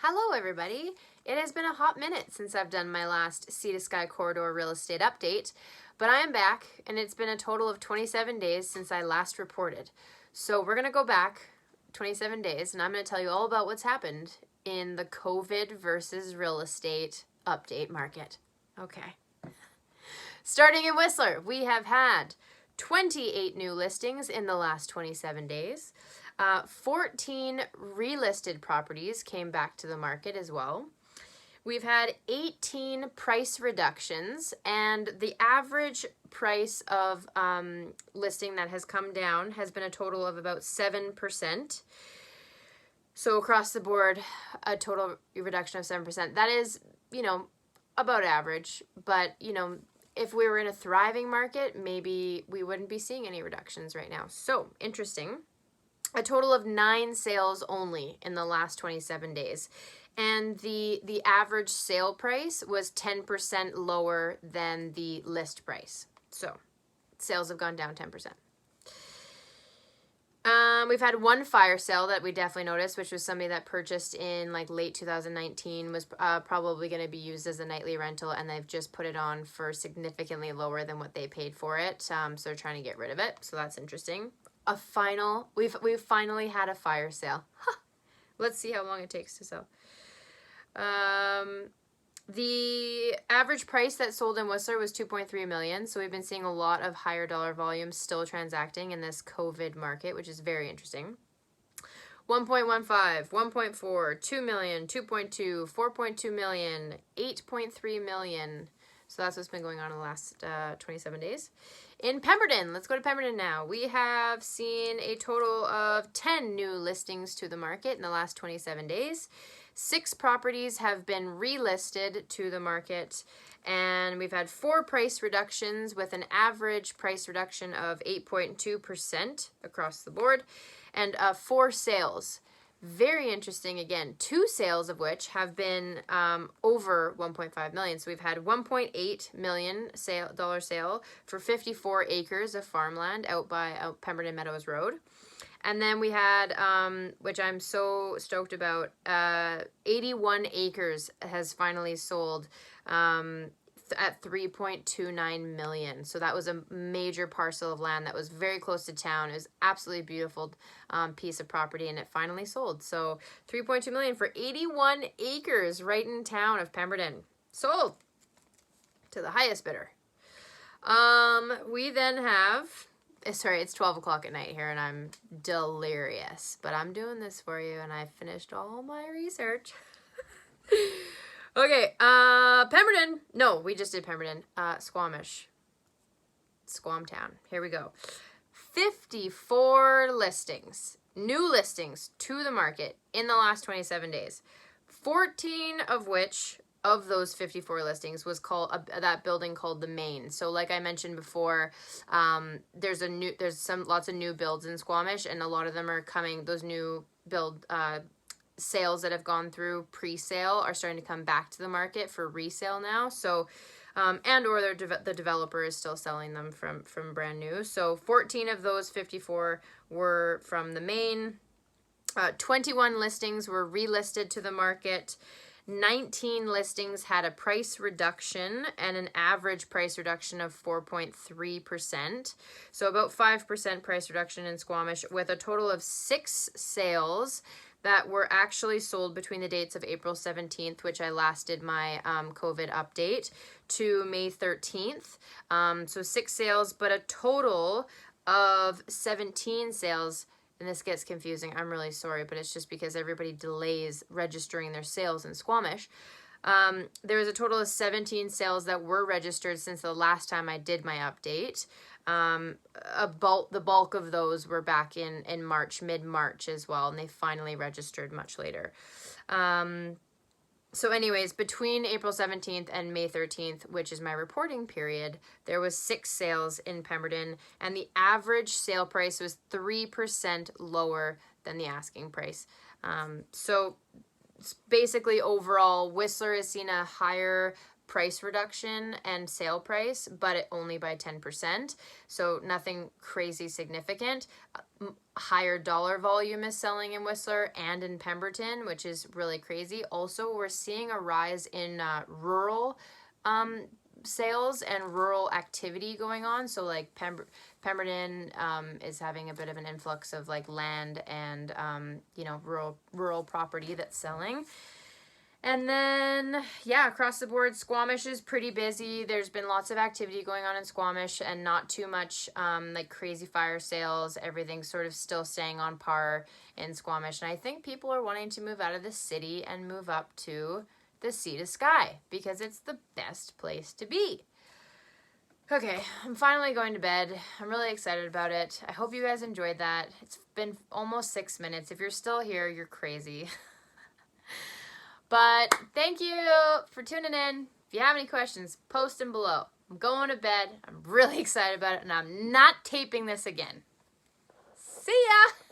Hello everybody! It has been a hot minute since I've done my last Sea to Sky Corridor real estate update, but I am back and it's been a total of 27 days since I last reported. So we're going to go back 27 days and I'm going to tell you all about what's happened in the COVID versus real estate update market. Okay. Starting in Whistler, we have had 28 new listings in the last 27 days. 14 relisted properties came back to the market as well. We've had 18 price reductions, and the average price of listing that has come down has been a total of about 7%. So across the board, a total reduction of 7%. That is, about average, but, if we were in a thriving market, maybe we wouldn't be seeing any reductions right now. So, interesting. A total of 9 sales only in the last 27 days. And the average sale price was 10% lower than the list price. So, sales have gone down 10%. We've had one fire sale that we definitely noticed, which was somebody that purchased in late 2019, was probably going to be used as a nightly rental, and they've just put it on for significantly lower than what they paid for it. So they're trying to get rid of it. So that's interesting. We've finally had a fire sale. Let's see how long it takes to sell. The average price that sold in Whistler was $2.3 million. So we've been seeing a lot of higher dollar volumes still transacting in this COVID market, which is very interesting. 1.15, 1.4, 2 million, 2.2, 4.2 million, 8.3 million. So that's what's been going on in the last 27 days. In Pemberton, let's go to Pemberton now. We have seen a total of 10 new listings to the market in the last 27 days. 6 properties have been relisted to the market, and we've had 4 price reductions with an average price reduction of 8.2% across the board, and 4 sales. Very interesting, again, 2 sales of which have been over 1.5 million. So we've had $1.8 million dollar sale for 54 acres of farmland out by Pemberton Meadows Road. And then we had, which I'm so stoked about, 81 acres has finally sold at $3.29 million. So that was a major parcel of land that was very close to town. It was absolutely beautiful piece of property, and it finally sold. So $3.2 million for 81 acres right in town of Pemberton. Sold to the highest bidder. We then have... Sorry, it's 12 o'clock at night here, and I'm delirious. But I'm doing this for you, and I finished all my research. Okay, Pemberton. No, we just did Pemberton. Squamish. Squamtown. Here we go. 54 listings. New listings to the market in the last 27 days. 14 of which... of those 54 listings was called that building called the Main. So like I mentioned before, there's lots of new builds in Squamish, and a lot of them are coming. Those new build sales that have gone through pre-sale are starting to come back to the market for resale now. So and or the developer is still selling them from brand new. So 14 of those 54 were from the Main. 21 listings were relisted to the market. 19 listings had a price reduction and an average price reduction of 4.3%. So about 5% price reduction in Squamish, with a total of 6 sales that were actually sold between the dates of April 17th, which I last did my COVID update, to May 13th. So 6 sales, but a total of 17 sales. And this gets confusing. I'm really sorry, but it's just because everybody delays registering their sales in Squamish. There was a total of 17 sales that were registered since the last time I did my update. The bulk of those were back in March, mid-March as well, and they finally registered much later. So anyways, between April 17th and May 13th, which is my reporting period, there was 6 sales in Pemberton, and the average sale price was 3% lower than the asking price. So basically overall, Whistler has seen a higher price reduction and sale price, but it only by 10%. So nothing crazy significant. Higher dollar volume is selling in Whistler and in Pemberton, which is really crazy. Also, we're seeing a rise in rural sales and rural activity going on. So like Pemberton is having a bit of an influx of like land and rural property that's selling. And then, yeah, across the board, Squamish is pretty busy. There's been lots of activity going on in Squamish and not too much like crazy fire sales. Everything's sort of still staying on par in Squamish. And I think people are wanting to move out of the city and move up to the sea to sky because it's the best place to be. Okay, I'm finally going to bed. I'm really excited about it. I hope you guys enjoyed that. It's been almost 6 minutes. If you're still here, you're crazy. But thank you for tuning in. If you have any questions, post them below. I'm going to bed. I'm really excited about it, and I'm not taping this again. See ya!